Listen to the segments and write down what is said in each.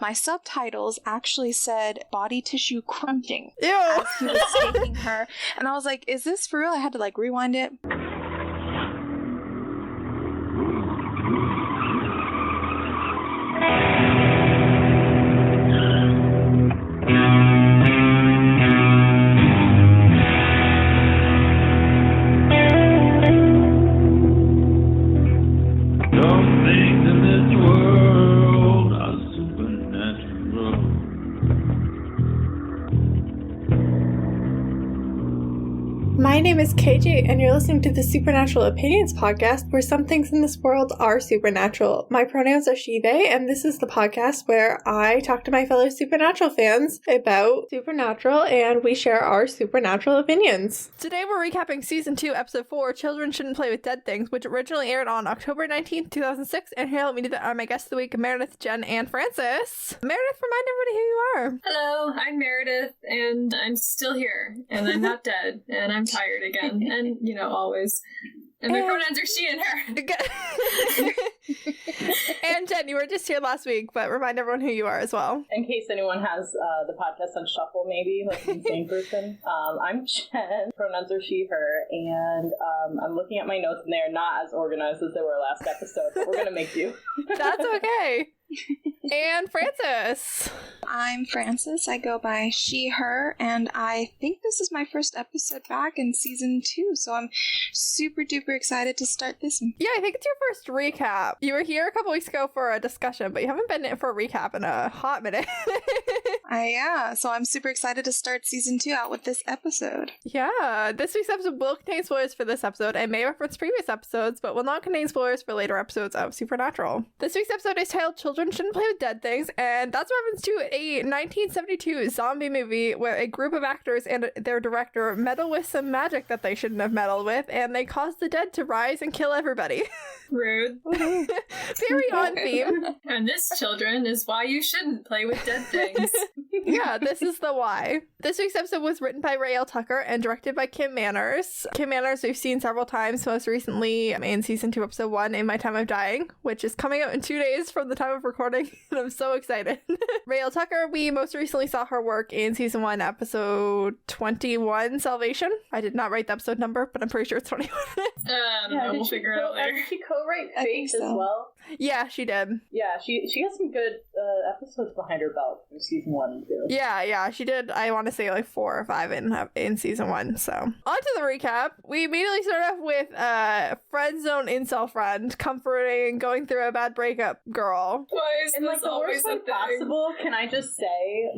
My subtitles actually said body tissue crunching. Ew. As he was staking her. And I was like, is this for real? I had to like rewind it. My name is KJ, and you're listening to the Supernatural Opinions podcast, where some things in this world are supernatural. My pronouns are she, they, and this is the podcast where I talk to my fellow Supernatural fans about Supernatural, and we share our Supernatural opinions. Today we're recapping Season 2, Episode 4, Children Shouldn't Play with Dead Things, which originally aired on October 19th, 2006, and here let me do that are my guests of the week, Meredith, Jenn, and Francis. Meredith, remind everybody who you are. Hello, I'm Meredith, and I'm still here, and I'm not dead, and I'm tired again, and always. And my pronouns are she and her. And Jenn, you were just here last week, but remind everyone who you are as well. In case anyone has the podcast on shuffle, maybe, like an insane person. I'm Jenn, pronouns are she, her, and I'm looking at my notes, and they are not as organized as they were last episode, but we're going to make do. That's okay. And Francis. I'm Francis. I go by she, her, and I think this is my first episode back in season 2, so I'm super duper excited to start this one. Yeah, I think it's your first recap. You were here a couple weeks ago for a discussion, but you haven't been in for a recap in a hot minute. Yeah, so I'm super excited to start season 2 out with this episode. Yeah, this week's episode will contain spoilers for this episode and may reference previous episodes, but will not contain spoilers for later episodes of Supernatural. This week's episode is titled Children Shouldn't Play with Dead Things, and that's a reference to a 1972 zombie movie where a group of actors and their director meddle with some magic that they shouldn't have meddled with, and they cause the dead to rise and kill everybody. Rude. Very on theme. And this, children, is why you shouldn't play with dead things. Yeah, this is the why. This week's episode was written by Rael Tucker and directed by Kim Manners. Kim Manners we've seen several times, most recently in season 2, episode 1, In My Time of Dying, which is coming out in 2 days from the time of recording, and I'm so excited. Rael Tucker, we most recently saw her work in season 1, episode 21, Salvation. I did not write the episode number, but I'm pretty sure it's 21. We'll figure it out later. Did she co-write Fate as well? Yeah, she did. Yeah, she has some good episodes behind her belt from season 1 and 2. Yeah, she did. I want to say like 4 or 5 in season 1. So on to the recap. We immediately start off with friend zone incel friend comforting going through a bad breakup girl. Why is In this the always worst way possible, can I just say,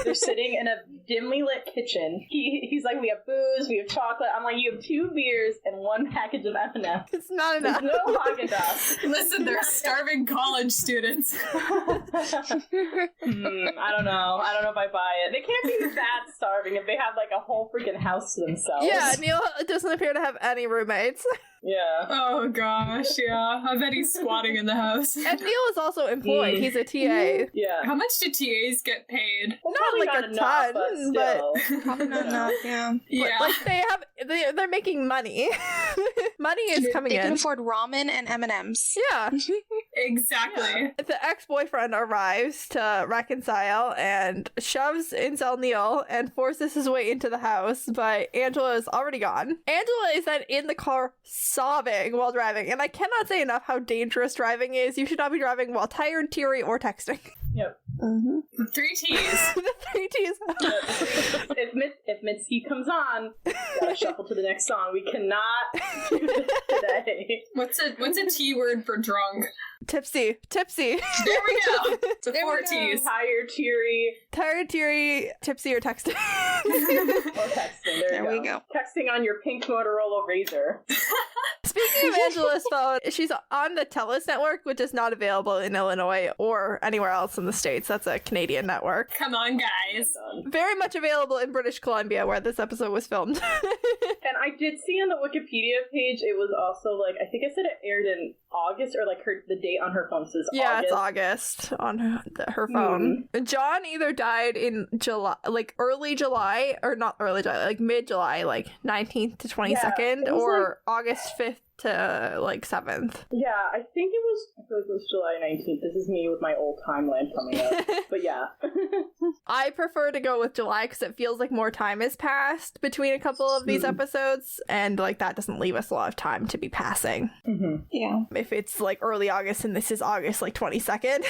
they're sitting in a dimly lit kitchen. He's like, we have booze, we have chocolate. I'm like, you have 2 beers and 1 package of M&M's. It's not enough. There's no Haagen-Dazs. Listen, they're starving college students. I don't know if I buy it. They can't be that starving if they have a whole freaking house to themselves. Yeah, Neil doesn't appear to have any roommates. Yeah. Oh gosh, yeah. I bet he's squatting in the house. And Neil is also employed. He's a TA. Yeah. How much do TAs get paid? Well, Not a enough, ton, but Probably not enough, yeah. Yeah. They're making money. Money is coming They in. can afford ramen and M&Ms. Yeah. Exactly. Yeah. The ex-boyfriend arrives to reconcile and shoves incel Neil and forces his way into the house, but Angela is already gone. Angela is then in the car sobbing while driving, and I cannot say enough how dangerous driving is. You should not be driving while tired, teary, or texting. Yep. Mm-hmm. 3 T's. The 3 T's. If Mitski comes on, gotta shuffle to the next song. We cannot do this today. What's a T word for drunk? Tipsy. There we go. It's a 4 T's. Tired, teary, tipsy, or texting. or texting. There we go. Texting on your pink Motorola Razr. Speaking of Angela's phone, she's on the TELUS network, which is not available in Illinois or anywhere else in the States. That's a Canadian network. Come on, guys. Very much available in British Columbia, where this episode was filmed. And I did see on the Wikipedia page, it was also I think it said it aired in August, or like the date on her phone says yeah, August. it's August on her phone. John either died in July, like early July, or not early July, like mid-July, like 19th to 22nd, or like August 5th to like 7th. Yeah, I feel like it was July 19th. This is me with my old timeline coming up. But yeah. I prefer to go with July because it feels like more time has passed between a couple of these episodes, and like that doesn't leave us a lot of time to be passing. Yeah. If it's like early August and this is August like 22nd,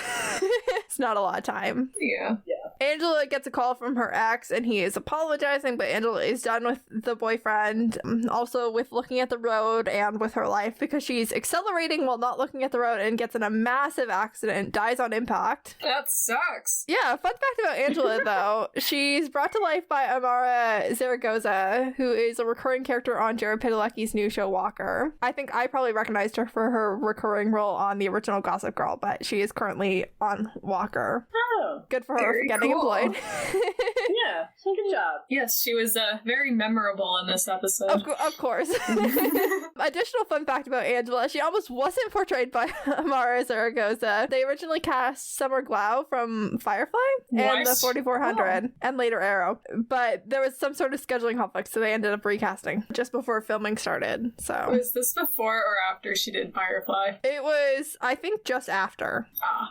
it's not a lot of time. Yeah. Angela gets a call from her ex and he is apologizing, but Angela is done with the boyfriend, also with looking at the road and with her life, because she's accelerating while not looking at the road and gets in a massive accident, dies on impact. That sucks. Yeah, fun fact about Angela though, she's brought to life by Amara Zaragoza, who is a recurring character on Jared Padalecki's new show Walker. I think I probably recognized her for her recurring role on the original Gossip Girl, but she is currently on Walker. Oh, good for her for getting employed. Yeah, good job. Yes, she was very memorable in this episode. Of course. Additional fun fact about Angela, she almost wasn't portrayed by Amara Zaragoza. They originally cast Summer Glau from Firefly and the 4400 and later Arrow, but there was some sort of scheduling conflict, so they ended up recasting just before filming started. So was this before or after she did Firefly? It was, I think, just after.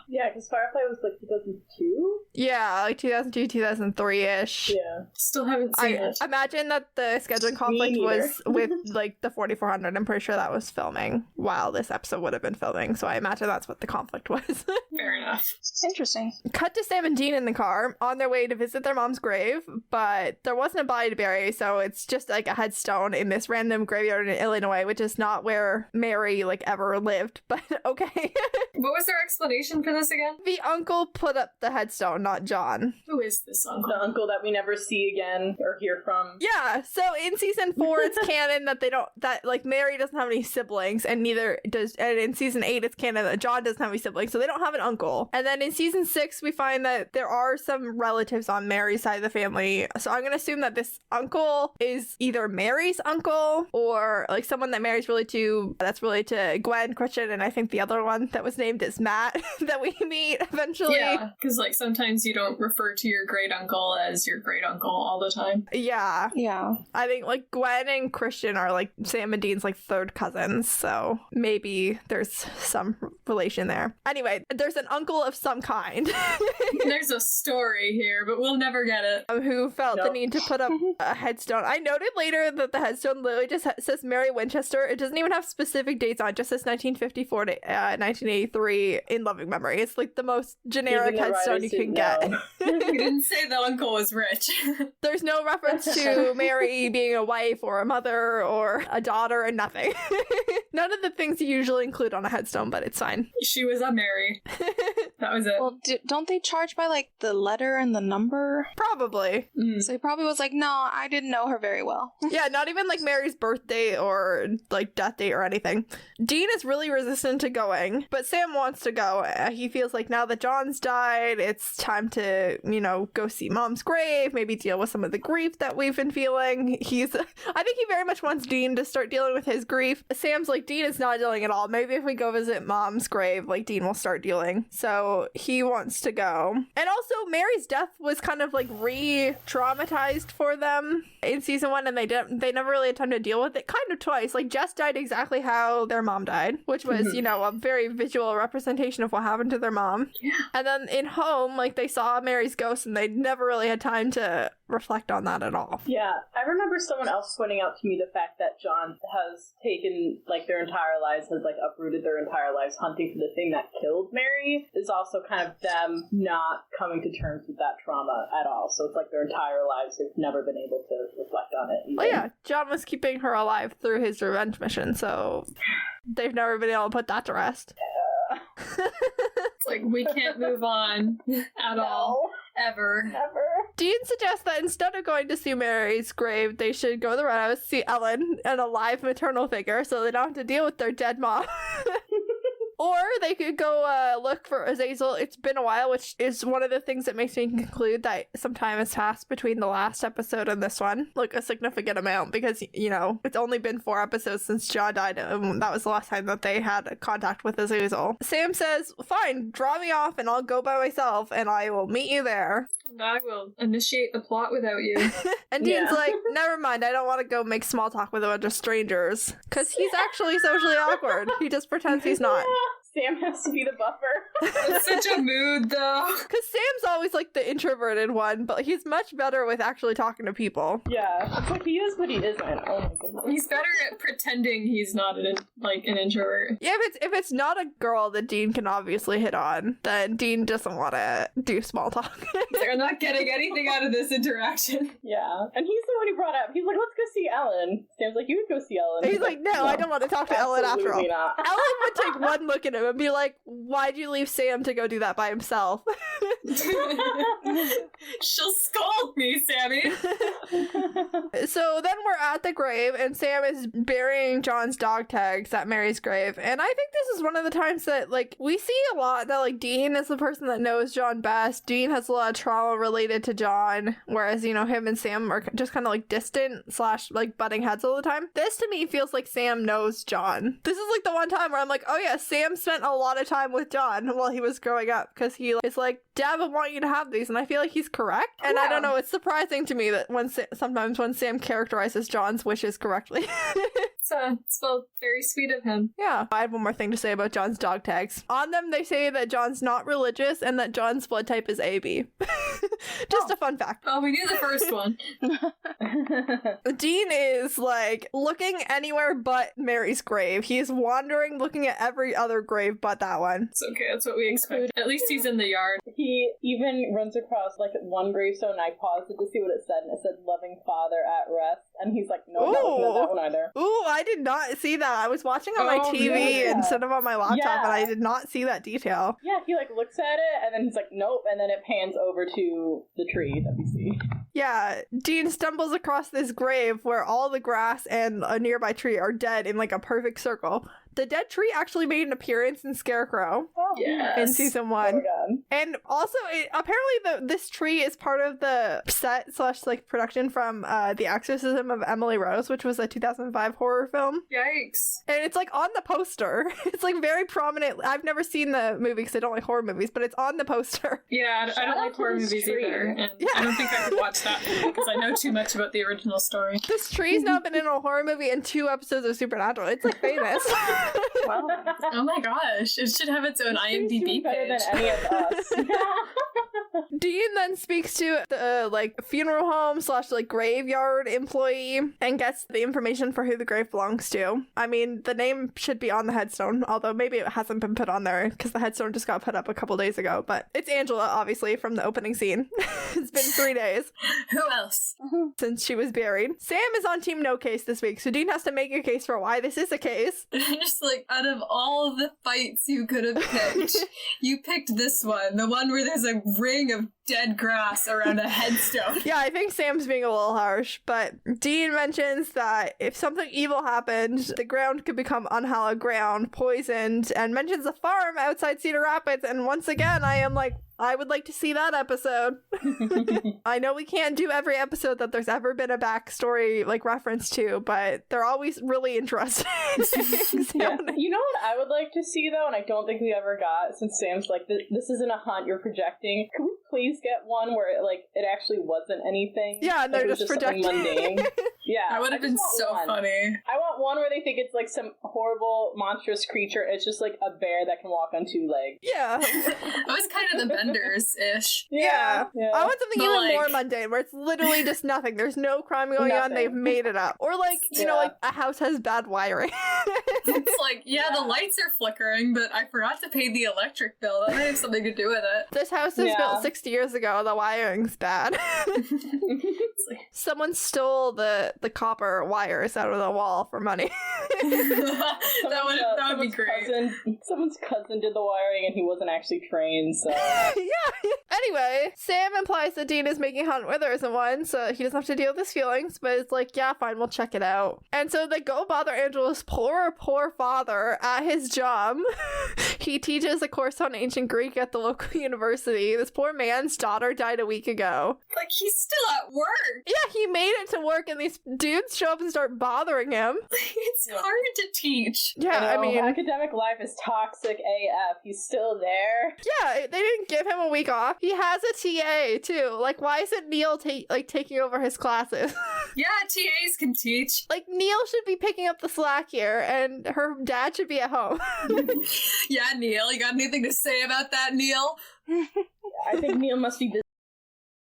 Yeah, because Firefly was like 2002? Yeah, like 2002, 2003-ish. Yeah. Still haven't seen it. Imagine that the scheduling conflict was with like the 4400. I'm pretty sure that was filming while this episode would have been filming, so I imagine that's what the conflict was. Fair enough. Interesting. Cut to Sam and Dean in the car on their way to visit their mom's grave, but there wasn't a body to bury, so it's just like a headstone in this random graveyard in Illinois, which is not where Mary like ever lived, but okay. What was their explanation for this again? The uncle put up the headstone, not John. Who is this uncle? The uncle that we never see again or hear from. Yeah, so in season 4 it's canon that like Mary doesn't have any siblings, and neither does, and in season 8 it's canon that John doesn't have any siblings, so they don't have an uncle. And then in season 6 we find that there are some relatives on Mary's side of the family, so I'm gonna assume that this uncle is either Mary's uncle or like someone that Mary's related to, that's related to Gwen, Christian, and I think the other one that was named is Matt that we meet eventually. Yeah, because like sometimes you don't refer to your great uncle as your great uncle all the time. Yeah. Yeah. I think like Gwen and Christian are like Sam and Dean's like third cousins, so maybe there's some relation there. Anyway, there's an uncle of some kind. There's a story here, but we'll never get it. Who felt the need to put up a headstone. I noted later that the headstone literally just says Mary Winchester. It doesn't even have specific dates on it. It just says 1954 to 1983 in loving memory. It's like the most generic headstone you can get. You didn't say the uncle was rich. There's no reference to Mary being a wife or a mother or a daughter and nothing. None of the things you usually include on a headstone, but it's fine. She was a Mary. That was it. Well, don't they charge by like the letter and the number? Probably. So he probably was like, no, I didn't know her very well. Yeah, not even like Mary's birthday or like death date or anything. Dean is really resistant to going, but Sam wants to go. He feels like now that John's died, it's time to, go see Mom's grave, maybe deal with some of the grief that we've been feeling. I think he very much wants Dean to start dealing with his grief. Sam's like, Dean is not dealing at all. Maybe if we go visit Mom's grave, like Dean will start dealing. So he wants to go. And also Mary's death was kind of like re-traumatized for them in season 1, and they never really had time to deal with it kind of twice. Like Jess died exactly how their mom died, which was, a very visual representation of what happened to their mom. Yeah. And then in Home, like they saw Mary's ghost and they never really had time to reflect on that at all. Yeah, I remember someone else pointing out to me the fact that John has taken like their entire lives, has like uprooted their entire lives hunting for the thing that killed Mary, is also kind of them not coming to terms with that trauma at all. So it's like their entire lives they've never been able to reflect on it. Well, yeah, John was keeping her alive through his revenge mission, so they've never been able to put that to rest. It's like we can't move on at all. Ever. Never. Dean suggests that instead of going to see Mary's grave, they should go to the Red House, see Ellen, an alive maternal figure, so they don't have to deal with their dead mom. Or they could go look for Azazel. It's been a while, which is one of the things that makes me conclude that some time has passed between the last episode and this one. Like a significant amount, because, you know, it's only been 4 episodes since John died. That was the last time that they had contact with Azazel. Sam says, fine, draw me off and I'll go by myself and I will meet you there. And I will initiate the plot without you. And Dean's like, never mind, I don't want to go make small talk with a bunch of strangers. Because he's actually socially awkward. He just pretends he's not. Sam has to be the buffer. It's such a mood, though. Because Sam's always like the introverted one, but he's much better with actually talking to people. Yeah, it's like he is, but he isn't. Oh my goodness. He's better at pretending he's not an introvert. Yeah, if it's not a girl that Dean can obviously hit on, then Dean doesn't want to do small talk. They're not getting anything out of this interaction. Yeah, and he's the one who brought up. He's like, let's go see Ellen. Sam's like, you can go see Ellen. He's like, no, I don't want to talk to Ellen after all. Not. Ellen would take one look at him and be like, why'd you leave Sam to go do that by himself? She'll scold me, Sammy. So then we're at the grave and Sam is burying John's dog tags at Mary's grave. And I think this is one of the times that, like, we see a lot that, like, Dean is the person that knows John best. Dean has a lot of trauma related to John, whereas, you know, him and Sam are just kind of like distant / like butting heads all the time. This to me feels like Sam knows John. This is like the one time where I'm like, oh yeah, Sam spent a lot of time with John while he was growing up, because he is like, Dad, I want you to have these, and I feel like he's correct. And I don't know, it's surprising to me that sometimes when Sam characterizes John's wishes correctly. It's felt very sweet of him. Yeah. I have one more thing to say about John's dog tags. On them, they say that John's not religious and that John's blood type is AB. Just a fun fact. Oh, we knew the first one. Dean is, like, looking anywhere but Mary's grave. He's wandering, looking at every other grave but that one. It's okay, that's what we expect. At least he's in the yard. He even runs across, like, one gravestone, and I paused it to see what it said, and it said, loving father at rest. And he's like, no, that wasn't that one either. Ooh, I did not see that. I was watching on my TV instead of on my laptop, and I did not see that detail. Yeah, he, like, looks at it, and then he's like, nope, and then it pans over to the tree that we see. Yeah, Dean stumbles across this grave where all the grass and a nearby tree are dead in, like, a perfect circle. The dead tree actually made an appearance in Scarecrow in season 1. Oh, and also, apparently this tree is part of the set / like production from The Exorcism of Emily Rose, which was a 2005 horror film. Yikes. And it's like on the poster. It's like very prominent. I've never seen the movie because I don't like horror movies, but it's on the poster. Yeah, I don't like horror movies either. And I don't think I could watch that because I know too much about the original story. This tree's now been in a horror movie and 2 episodes of Supernatural. It's like famous. Wow. Oh my gosh, it should have its own IMDb better page. than any of us. Dean then speaks to the like funeral home / like graveyard employee and gets the information for who the grave belongs to. I mean, the name should be on the headstone, although maybe it hasn't been put on there because the headstone just got put up a couple days ago. But it's Angela, obviously, from the opening scene. It's been 3 days. Who else? Since she was buried. Sam is on Team No Case this week, so Dean has to make a case for why this is a case. Just like, out of all the fights you could have picked, you picked this one. The one where there's a ring of dead grass around a headstone. Yeah, I think Sam's being a little harsh, but Dean mentions that if something evil happened, the ground could become unhallowed ground, poisoned, and mentions a farm outside Cedar Rapids, and once again, I am like, I would like to see that episode. I know we can't do every episode that there's ever been a backstory like reference to, but they're always really interesting. Yeah. You know what I would like to see though, and I don't think we ever got, since Sam's like, this isn't a hunt, you're projecting. Can we please get one where it actually wasn't anything? Yeah, and they're just projecting. Mundane. Yeah, that would have been so funny. I want one where they think it's like some horrible monstrous creature. It's just like a bear that can walk on 2 legs. Yeah. That was kind of the Benders-ish. Yeah. I want something even more mundane where it's literally just nothing. There's no crime going on. They've made it up. Or like, you know, like a house has bad wiring. It's like, the lights are flickering, but I forgot to pay the electric bill. That might have something to do with it. This house was built 60 years ago. The wiring's bad. Someone stole the copper wires out of the wall for money. that would be great. Someone's cousin did the wiring and he wasn't actually trained, so... Yeah. Anyway, anyway, Sam implies that Dean is making Hot and Withers in one, so he doesn't have to deal with his feelings, but it's like, yeah, fine, we'll check it out. And so they go bother Angela's poor father at his job. He teaches a course on ancient Greek at the local university. This poor man's daughter died a week ago. Like, he's still at work. Yeah, he made it to work, and these dudes show up and start bothering him. It's hard to teach. Yeah, I mean, academic life is toxic AF. He's still there. Yeah, they didn't give him a week off. He has a TA too. Like, why isn't Neil taking over his classes? Yeah, TAs can teach. Like, Neil should be picking up the slack here, and her dad should be at home. Yeah, Neil, you got anything to say about that, Neil? I think Neil must be busy